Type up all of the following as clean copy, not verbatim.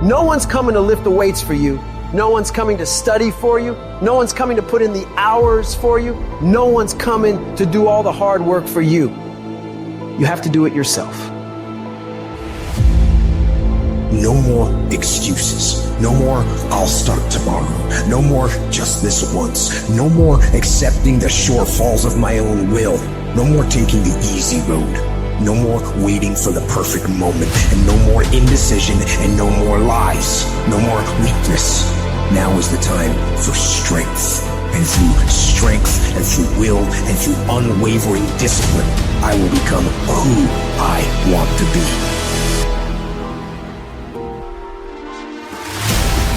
No one's coming to lift the weights for you. No one's coming to study for you. No one's coming to put in the hours for you. No one's coming to do all the hard work for you. You have to do it yourself. No more excuses. No more, I'll start tomorrow. No more, just this once. No more accepting the shortfalls of my own will. No more taking the easy road. No more waiting for the perfect moment. And no more indecision and no more lies. No more weakness. Now is the time for strength. And through strength and through will and through unwavering discipline, I will become who I want to be.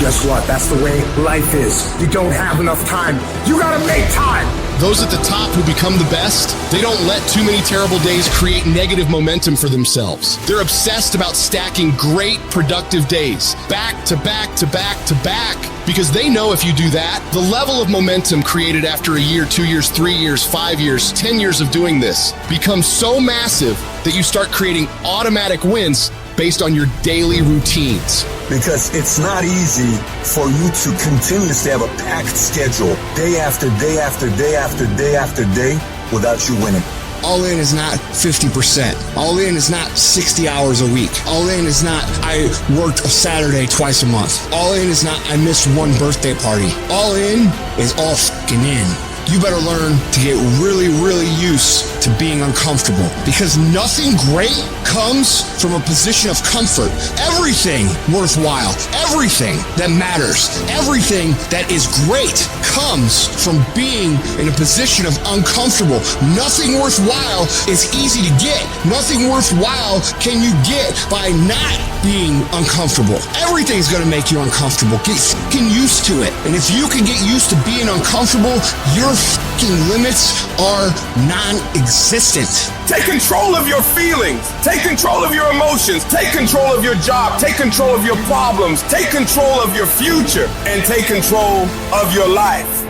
Guess what? That's the way life is. You don't have enough time. You gotta make time. Those at the top who become the best, they don't let too many terrible days create negative momentum for themselves. They're obsessed about stacking great, productive days, back to back to back to back, because they know if you do that, the level of momentum created after a year, 2 years, 3 years, 5 years, 10 years of doing this becomes so massive that you start creating automatic wins based on your daily routines. Because it's not easy for you to continuously have a packed schedule day after day after day after day after day without you winning. All in is not 50%. All in is not 60 hours a week. All in is not I worked a Saturday twice a month. All in is not I missed one birthday party. All in is all fucking in. You better learn to get really, really used to being uncomfortable, because nothing great comes from a position of comfort. Everything worthwhile, everything that matters, everything that is great comes from being in a position of uncomfortable. Nothing worthwhile is easy to get. Nothing worthwhile can you get by not being uncomfortable. Everything's gonna make you uncomfortable. Get fucking used to it. And if you can get used to being uncomfortable, your fucking limits are non-existent. Take control of your feelings. Take control of your emotions. Take control of your job. Take control of your problems. Take control of your future. And take control of your life.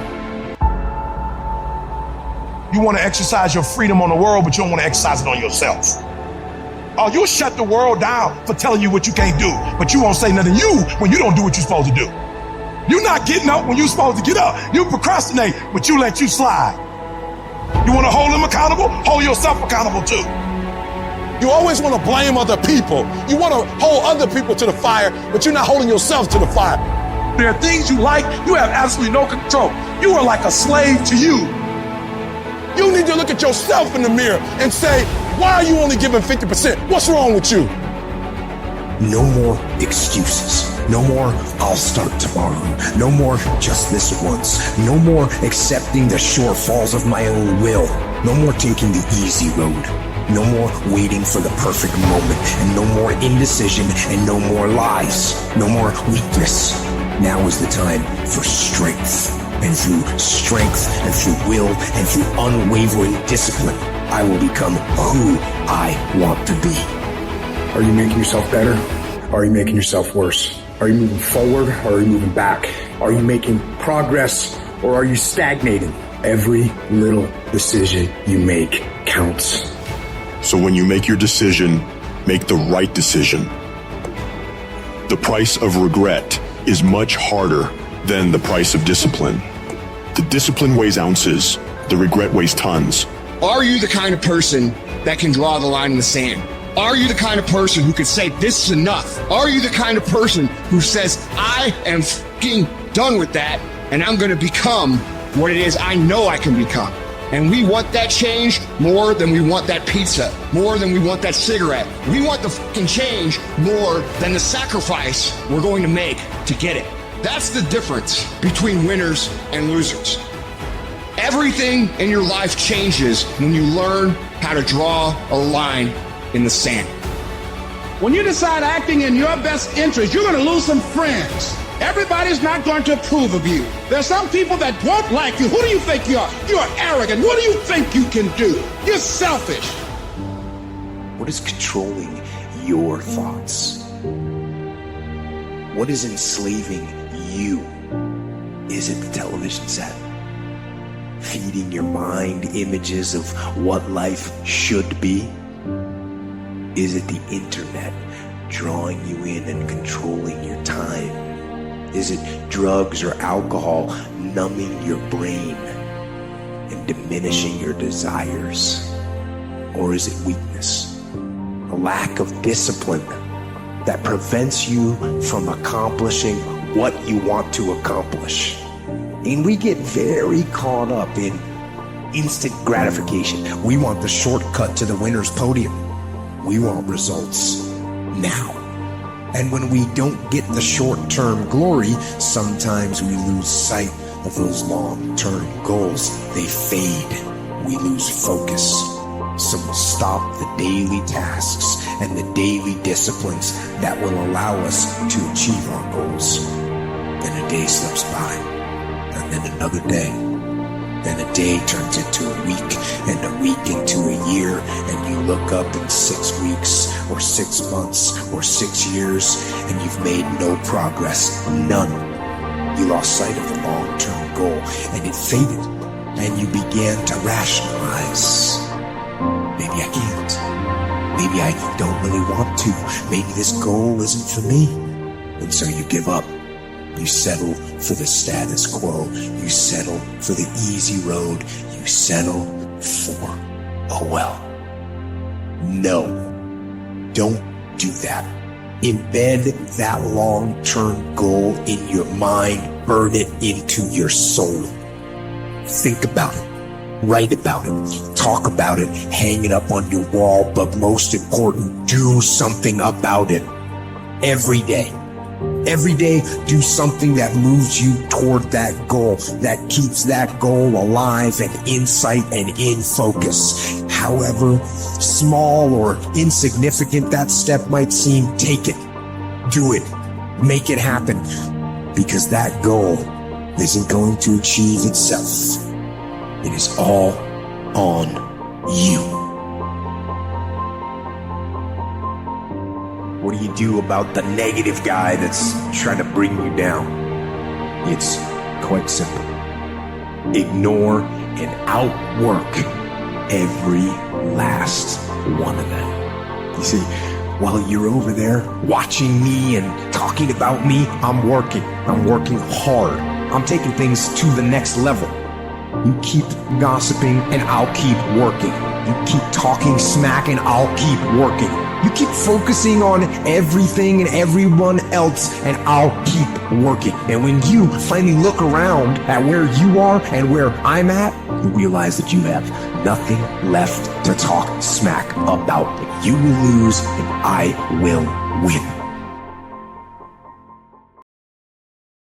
You want to exercise your freedom on the world, but you don't want to exercise it on yourself. Oh, you'll shut the world down for telling you what you can't do, but you won't say nothing to you when you don't do what you're supposed to do. You're not getting up when you're supposed to get up. You procrastinate, but you let you slide. You want to hold them accountable? Hold yourself accountable too. You always want to blame other people. You want to hold other people to the fire, but you're not holding yourself to the fire. There are things you like, you have absolutely no control. You are like a slave to you. You need to look at yourself in the mirror and say, why are you only giving 50%? What's wrong with you? No more excuses. No more, I'll start tomorrow. No more, just this once. No more accepting the shortfalls of my own will. No more taking the easy road. No more waiting for the perfect moment. And no more indecision and no more lies. No more weakness. Now is the time for strength. And through strength and through will and through unwavering discipline, I will become who I want to be. Are you making yourself better? Or are you making yourself worse? Are you moving forward or are you moving back? Are you making progress or are you stagnating? Every little decision you make counts. So when you make your decision, make the right decision. The price of regret is much harder than the price of discipline. The discipline weighs ounces, the regret weighs tons. Are you the kind of person that can draw the line in the sand? Are you the kind of person who could say, this is enough? Are you the kind of person who says, I am fucking done with that and I'm going to become what it is I know I can become? And we want that change more than we want that pizza, more than we want that cigarette. We want the fucking change more than the sacrifice we're going to make to get it. That's the difference between winners and losers. Everything in your life changes when you learn how to draw a line in the sand. When you decide acting in your best interest, you're going to lose some friends. Everybody's not going to approve of you. There's some people that won't like you. Who do you think you are? You are arrogant. What do you think you can do? You're selfish. What is controlling your thoughts? What is enslaving you? Is it the television set? Feeding your mind images of what life should be? Is it the internet drawing you in and controlling your time? Is it drugs or alcohol numbing your brain and diminishing your desires? Or is it weakness, a lack of discipline that prevents you from accomplishing what you want to accomplish? And we get very caught up in instant gratification. We want the shortcut to the winner's podium. We want results now. And when we don't get the short-term glory, sometimes we lose sight of those long-term goals. They fade. We lose focus. So we'll stop the daily tasks and the daily disciplines that will allow us to achieve our goals. Then a day slips by, and then another day. Then a day turns into a week, and a week into a year, and you look up in 6 weeks, or 6 months, or 6 years, and you've made no progress, none. You lost sight of the long-term goal, and it faded, and you began to rationalize. Maybe I can't. Maybe I don't really want to. Maybe this goal isn't for me. And so you give up. You settle for the status quo. You settle for the easy road. You settle for, oh well. No, don't do that. Embed that long-term goal in your mind. Burn it into your soul. Think about it. Write about it. Talk about it. Hang it up on your wall. But most important, do something about it. Every day. Every day, do something that moves you toward that goal, that keeps that goal alive and in sight and in focus. However small or insignificant that step might seem, take it. Do it. Make it happen. Because that goal isn't going to achieve itself. It is all on you. What do you do about the negative guy that's trying to bring you down? It's quite simple. Ignore and outwork every last one of them. You see, while you're over there watching me and talking about me, I'm working hard. I'm taking things to the next level. You keep gossiping and I'll keep working. You keep talking smack and I'll keep working. You keep focusing on everything and everyone else and I'll keep working. And when you finally look around at where you are and where I'm at, you realize that you have nothing left to talk smack about. You will lose and I will win.